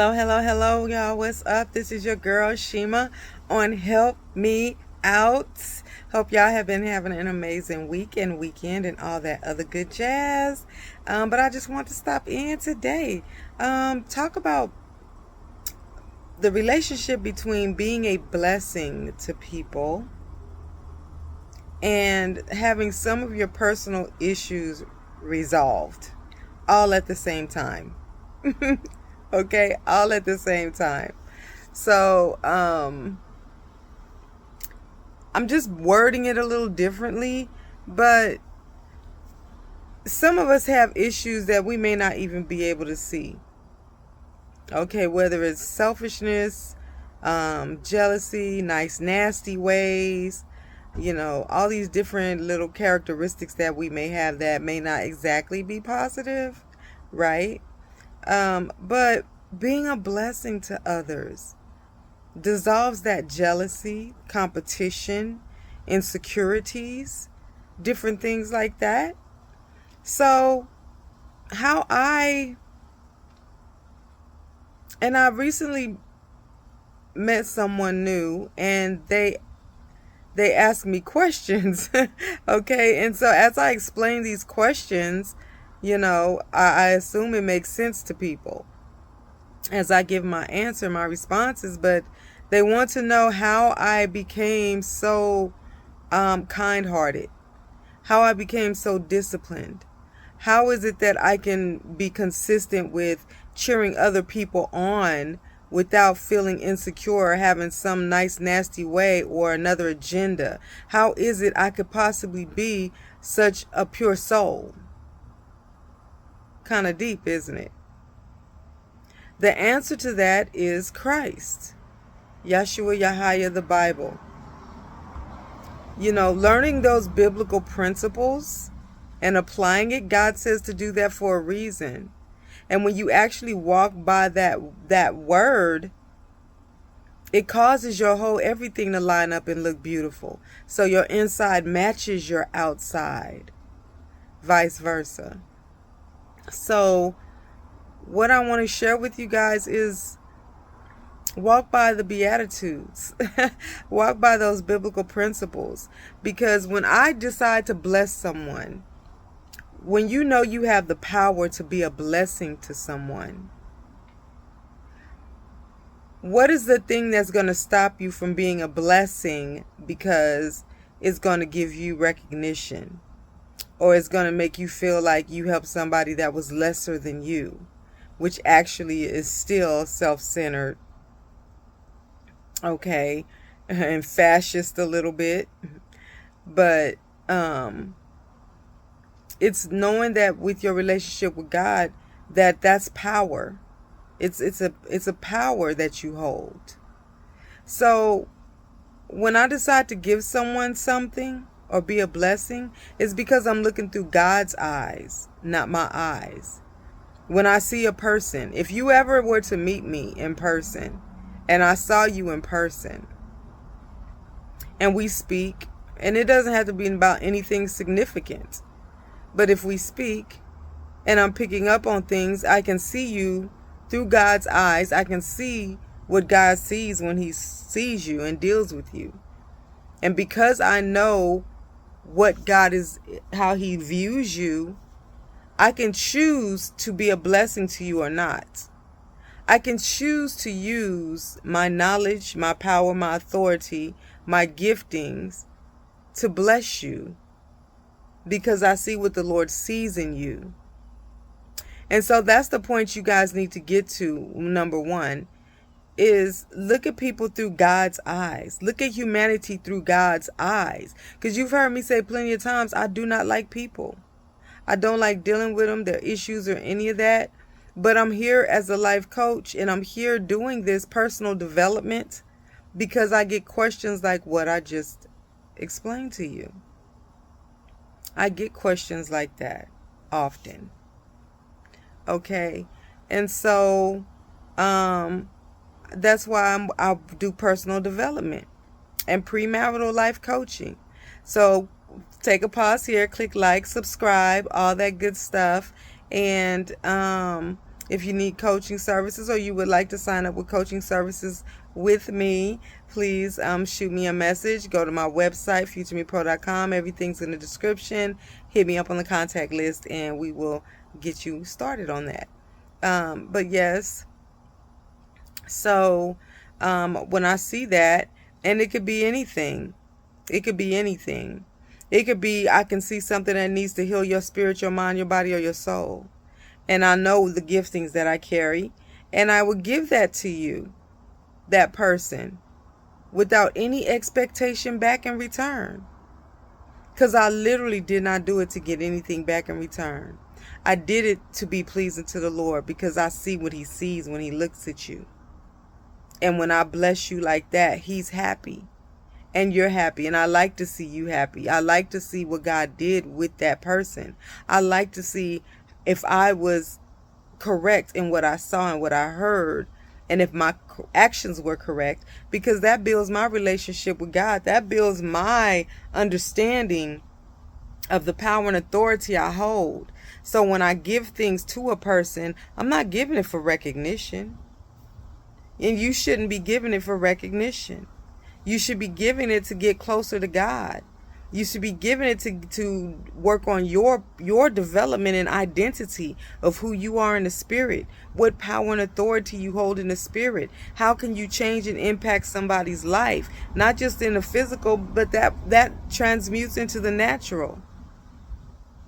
Hello, hello, hello, y'all. What's up? This is your girl Shima on Help Me Out. Hope y'all have been having an amazing week and weekend and all that other good jazz. But I just want to stop in today. Talk about the relationship between being a blessing to people and having some of your personal issues resolved all at the same time. Okay, all at the same time. So, I'm just wording it a little differently, but some of us have issues that we may not even be able to see. Okay, whether it's selfishness, jealousy, nice, nasty ways, all these different little characteristics that we may have that may not exactly be positive, right? But being a blessing to others dissolves that jealousy, competition, insecurities, different things like that. So, I recently met someone new, and they asked me questions. Okay, and so as I explain these questions, I assume it makes sense to people as I give my answer, my responses, but they want to know how I became so kind-hearted, how I became so disciplined. How is it that I can be consistent with cheering other people on without feeling insecure or having some nice, nasty way or another agenda? How is it I could possibly be such a pure soul? Kind of deep, isn't it? The answer to that is Christ. Yeshua Yahaya, the Bible. Learning those biblical principles and applying it, God says to do that for a reason. And when you actually walk by that word, it causes your whole everything to line up and look beautiful. So your inside matches your outside, vice versa. So what I want to share with you guys is walk by the Beatitudes. Walk by those biblical principles. Because when I decide to bless someone, when you know you have the power to be a blessing to someone, what is the thing that's going to stop you from being a blessing because it's going to give you recognition, or it's going to make you feel like you helped somebody that was lesser than you, which actually is still self-centered, okay, and fascist a little bit. But it's knowing that with your relationship with God, that's power. It's a power that you hold. So when I decide to give someone something or be a blessing, it's because I'm looking through God's eyes, not my eyes. When I see a person, if you ever were to meet me in person and I saw you in person and we speak, and it doesn't have to be about anything significant, but if we speak and I'm picking up on things, I can see you through God's eyes. I can see what God sees when he sees you and deals with you. And because I know what God is, how he views you, I can choose to be a blessing to you or not. I can choose to use my knowledge, my power, my authority, my giftings to bless you because I see what the Lord sees in you. And so that's the point you guys need to get to. Number one is look at people through God's eyes. Look at humanity through God's eyes. Because you've heard me say plenty of times, I do not like people. I don't like dealing with them, their issues or any of that. But I'm here as a life coach, and I'm here doing this personal development because I get questions like what I just explained to you. I get questions like that often. Okay. And so that's why I do personal development and premarital life coaching. So take a pause here, click like, subscribe, all that good stuff. And If you need coaching services or you would like to sign up with coaching services with me, please shoot me a message. Go to my website, futuremepro.com. Everything's in the description. Hit me up on the contact list and we will get you started on that. But yes, so when I see that, and it could be anything. It could be anything. It could be, I can see something that needs to heal your spirit, your mind, your body, or your soul. And I know the giftings that I carry. And I will give that to you, that person, without any expectation back in return. Because I literally did not do it to get anything back in return. I did it to be pleasing to the Lord because I see what He sees when He looks at you. And when I bless you like that, He's happy. And you're happy. And I like to see you happy. I like to see what God did with that person. I like to see if I was correct in what I saw and what I heard, and if my actions were correct, because that builds my relationship with God. That builds my understanding of the power and authority I hold. So when I give things to a person, I'm not giving it for recognition. And you shouldn't be giving it for recognition. You should be giving it to get closer to God. You should be giving it to work on your development and identity of who you are in the spirit. What power and authority you hold in the spirit. How can you change and impact somebody's life? Not just in the physical, but that transmutes into the natural,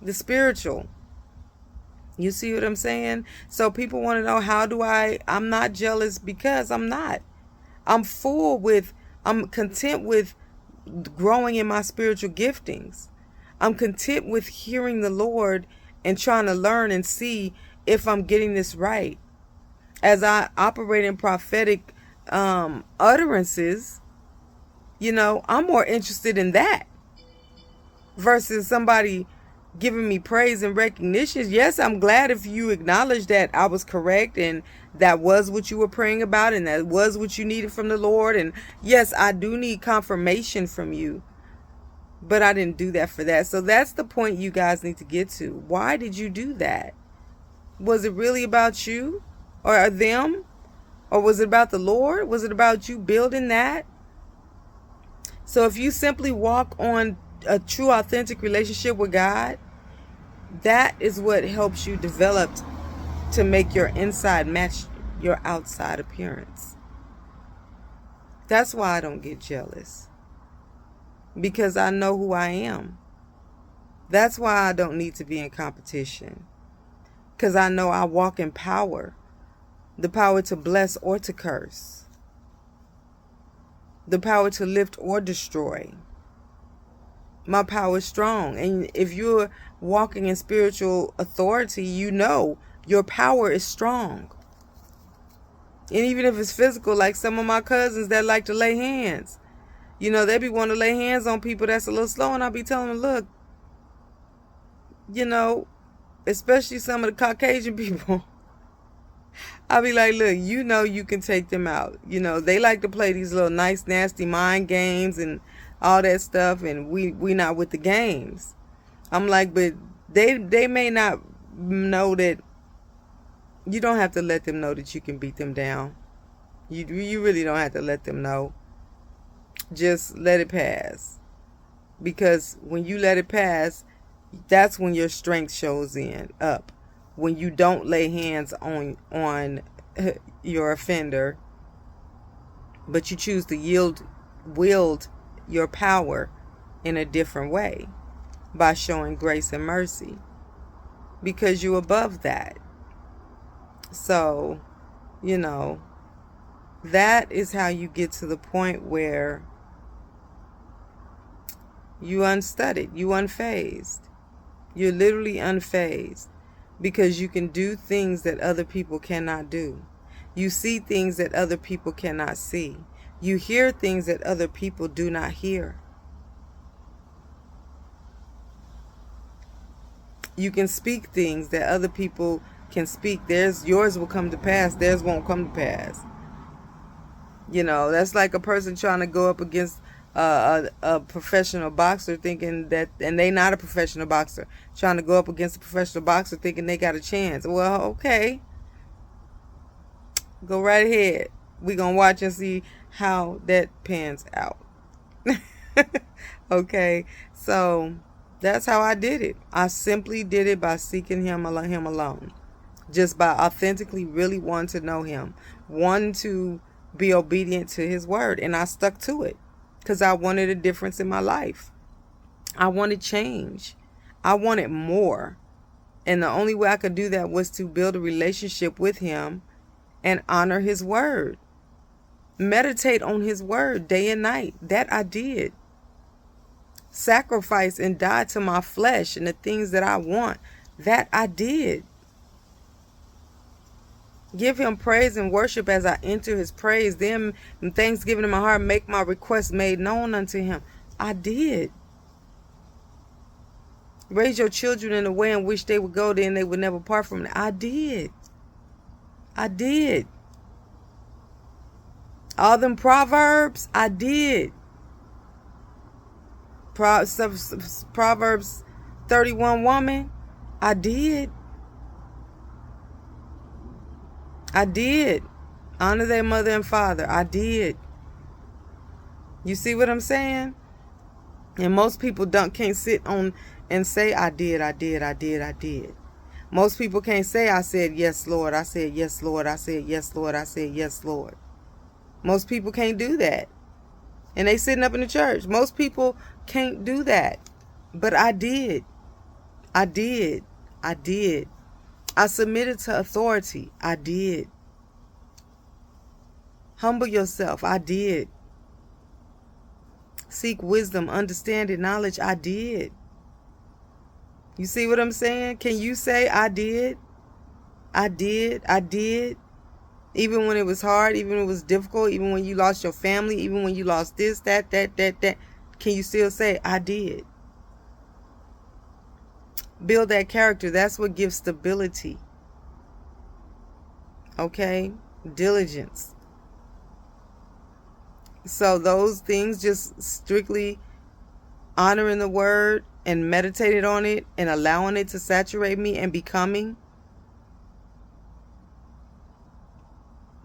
the spiritual. You see what I'm saying? So people want to know, I'm not jealous because I'm not. I'm content with growing in my spiritual giftings. I'm content with hearing the Lord and trying to learn and see if I'm getting this right. As I operate in prophetic utterances, I'm more interested in that versus somebody giving me praise and recognition. Yes, I'm glad if you acknowledge that I was correct and that was what you were praying about and that was what you needed from the Lord. And yes, I do need confirmation from you, but I didn't do that for that. So that's the point you guys need to get to. Why did you do that? Was it really about you or them? Or was it about the Lord? Was it about you building that? So if you simply walk on a true, authentic relationship with God, that is what helps you develop to make your inside match your outside appearance. That's why I don't get jealous. Because I know who I am. That's why I don't need to be in competition. Because I know I walk in power. The power to bless or to curse. The power to lift or destroy. My power is strong. And if you're walking in spiritual authority, you know your power is strong. And even if it's physical, like some of my cousins that like to lay hands, they be wanting to lay hands on people that's a little slow. And I'll be telling them, look, especially some of the Caucasian people, I'll be like, look, you can take them out. They like to play these little nice, nasty mind games and all that stuff, and we not with the games. I'm like, but they may not know that. You don't have to let them know that you can beat them down. You really don't have to let them know. Just let it pass. Because when you let it pass, that's when your strength shows up. When you don't lay hands on your offender, but you choose to wield your power in a different way by showing grace and mercy, because you're above that. So, that is how you get to the point where you unstudied, you unfazed. You're literally unfazed because you can do things that other people cannot do. You see things that other people cannot see. You hear things that other people do not hear. You can speak things that other people can speak. Yours will come to pass. Theirs won't come to pass. That's like a person trying to go up against a professional boxer thinking that, and they not a professional boxer, trying to go up against a professional boxer thinking they got a chance. Well, okay. Go right ahead. We're going to watch and see how that pans out. Okay, so that's how I did it. I simply did it by seeking him alone. Just by authentically really wanting to know him. Wanting to be obedient to his word. And I stuck to it. Because I wanted a difference in my life. I wanted change. I wanted more. And the only way I could do that was to build a relationship with him and honor his word. Meditate on his word day and night. That I did. Sacrifice and die to my flesh and the things that I want. That I did. Give him praise and worship as I enter his praise. Then thanksgiving in my heart, make my requests made known unto him. I did. Raise your children in the way in which they would go, then they would never part from it. I did. I did. All them proverbs, I did. Proverbs 31 woman, I did. I did. Honor their mother and father. I did. You see what I'm saying? And most people can't sit on and say, I did. Most people can't say, I said, yes, Lord. I said, yes, Lord. I said, yes, Lord. I said, yes, Lord. Most people can't do that. And they sitting up in the church. Most people can't do that. But I did. I did. I did. I submitted to authority. I did. Humble yourself. I did. Seek wisdom, understanding, knowledge. I did. You see what I'm saying? Can you say, I did? I did. I did. Even when it was hard, even when it was difficult, even when you lost your family, even when you lost this, that. Can you still say, I did? Build that character. That's what gives stability. Okay? Diligence. So those things, just strictly honoring the word and meditating on it and allowing it to saturate me and becoming.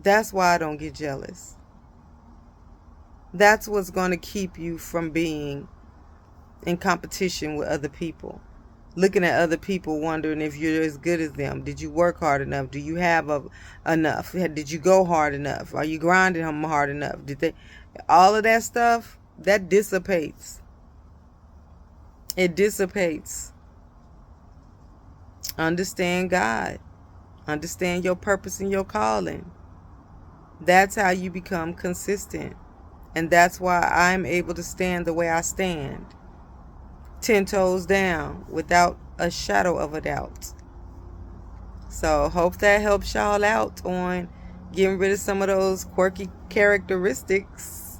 That's why I don't get jealous. That's what's going to keep you from being in competition with other people. Looking at other people, wondering if you're as good as them. Did you work hard enough? Do you have enough? Did you go hard enough? Are you grinding them hard enough? All of that stuff, that dissipates. It dissipates. Understand God. Understand your purpose and your calling. That's how you become consistent. And that's why I'm able to stand the way I stand. 10 toes down without a shadow of a doubt. So hope that helps y'all out on getting rid of some of those quirky characteristics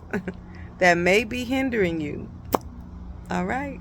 that may be hindering you. All right.